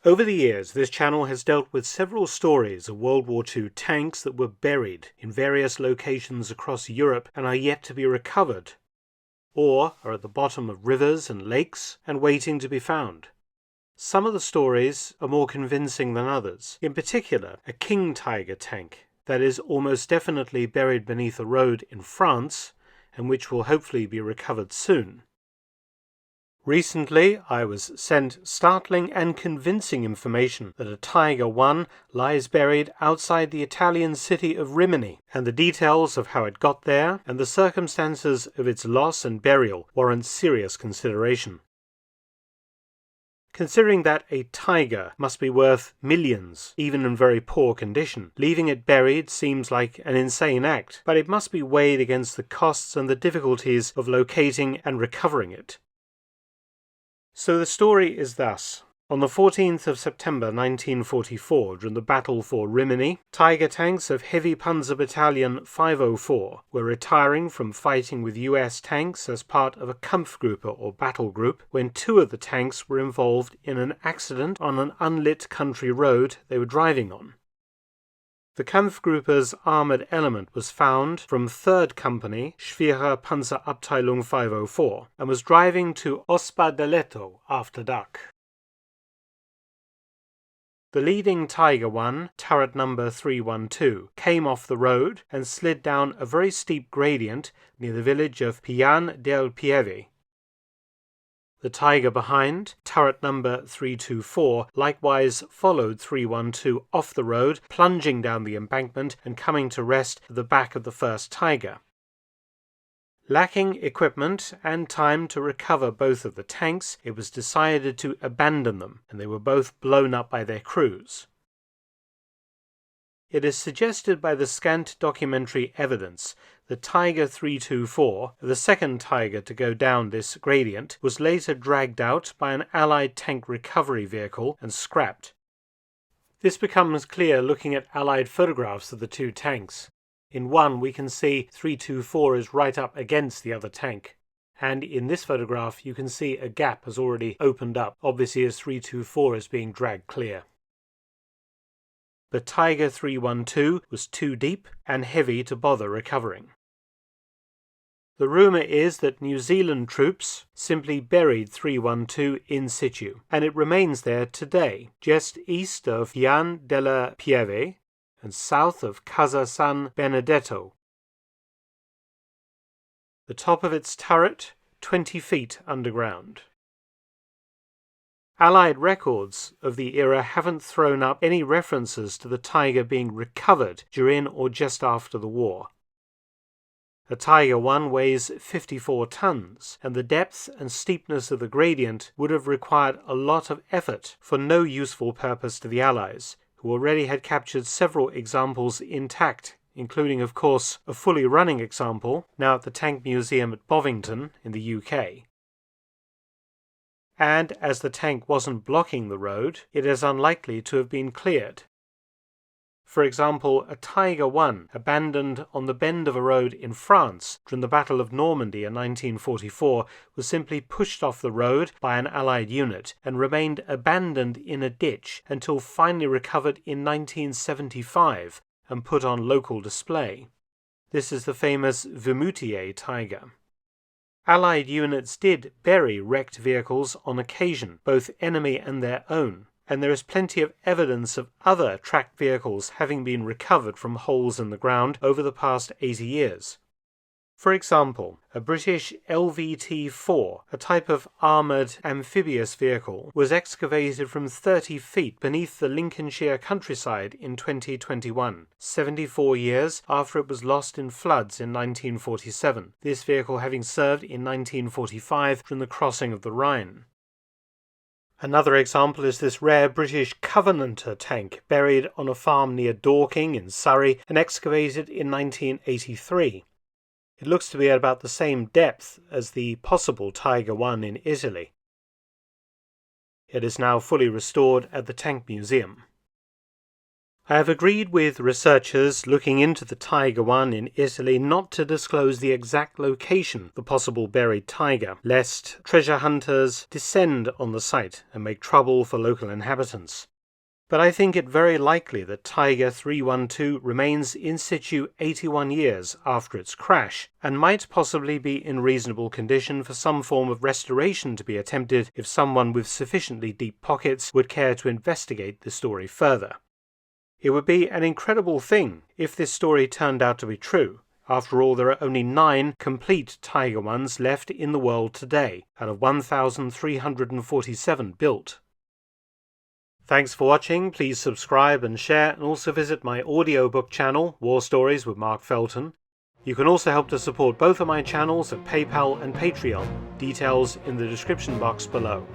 Over the years, this channel has dealt with several stories of World War II tanks that were buried in various locations across Europe and are yet to be recovered, or are at the bottom of rivers and lakes and waiting to be found. Some of the stories are more convincing than others, in particular a King Tiger tank that is almost definitely buried beneath a road in France and which will hopefully be recovered soon. Recently, I was sent startling and convincing information that a Tiger I lies buried outside the Italian city of Rimini, and the details of how it got there and the circumstances of its loss and burial warrant serious consideration. Considering that a tiger must be worth millions, even in very poor condition, leaving it buried seems like an insane act, but it must be weighed against the costs and the difficulties of locating and recovering it. So the story is thus. On the 14th of September 1944, during the battle for Rimini, Tiger tanks of Heavy Panzer Battalion 504 were retiring from fighting with US tanks as part of a Kampfgruppe or battle group when two of the tanks were involved in an accident on an unlit country road they were driving on. The Kampfgruppe's armoured element was found from 3rd Company, Schwere Panzerabteilung 504, and was driving to Ospa-d'Aletto after dark. The leading Tiger I, turret number 312, came off the road and slid down a very steep gradient near the village of Pian del Pieve. The Tiger behind, turret number 324, likewise followed 312 off the road, plunging down the embankment and coming to rest at the back of the first Tiger. Lacking equipment and time to recover both of the tanks, it was decided to abandon them, and they were both blown up by their crews. It is suggested by the scant documentary evidence that Tiger 324, the second Tiger to go down this gradient, was later dragged out by an Allied tank recovery vehicle and scrapped. This becomes clear looking at Allied photographs of the two tanks. In one, we can see 324 is right up against the other tank, and in this photograph you can see a gap has already opened up, obviously as 324 is being dragged clear. But Tiger 312 was too deep and heavy to bother recovering. The rumour is that New Zealand troops simply buried 312 in situ, and it remains there today, just east of Pian della Pieve and south of Casa San Benedetto. The top of its turret, 20 feet underground. Allied records of the era haven't thrown up any references to the Tiger being recovered during or just after the war. The Tiger I weighs 54 tons, and the depth and steepness of the gradient would have required a lot of effort for no useful purpose to the Allies, who already had captured several examples intact, including, of course, a fully running example now at the Tank Museum at Bovington in the UK. And as the tank wasn't blocking the road, it is unlikely to have been cleared. For example, a Tiger I, abandoned on the bend of a road in France during the Battle of Normandy in 1944, was simply pushed off the road by an Allied unit and remained abandoned in a ditch until finally recovered in 1975 and put on local display. This is the famous Vimoutier Tiger. Allied units did bury wrecked vehicles on occasion, both enemy and their own, and there is plenty of evidence of other tracked vehicles having been recovered from holes in the ground over the past 80 years. For example, a British LVT-4, a type of armoured amphibious vehicle, was excavated from 30 feet beneath the Lincolnshire countryside in 2021, 74 years after it was lost in floods in 1947, this vehicle having served in 1945 from the crossing of the Rhine. Another example is this rare British Covenanter tank buried on a farm near Dorking in Surrey and excavated in 1983. It looks to be at about the same depth as the possible Tiger I in Italy. It is now fully restored at the Tank Museum. I have agreed with researchers looking into the Tiger One in Italy not to disclose the exact location of the possible buried tiger, lest treasure hunters descend on the site and make trouble for local inhabitants. But I think it very likely that Tiger 312 remains in situ 81 years after its crash, and might possibly be in reasonable condition for some form of restoration to be attempted if someone with sufficiently deep pockets would care to investigate the story further. It would be an incredible thing if this story turned out to be true. After all, there are only 9 complete Tiger Ones left in the world today, out of 1,347 built. Thanks for watching. Please subscribe and share, and also visit my audiobook channel, War Stories with Mark Felton. You can also help to support both of my channels at PayPal and Patreon. Details in the description box below.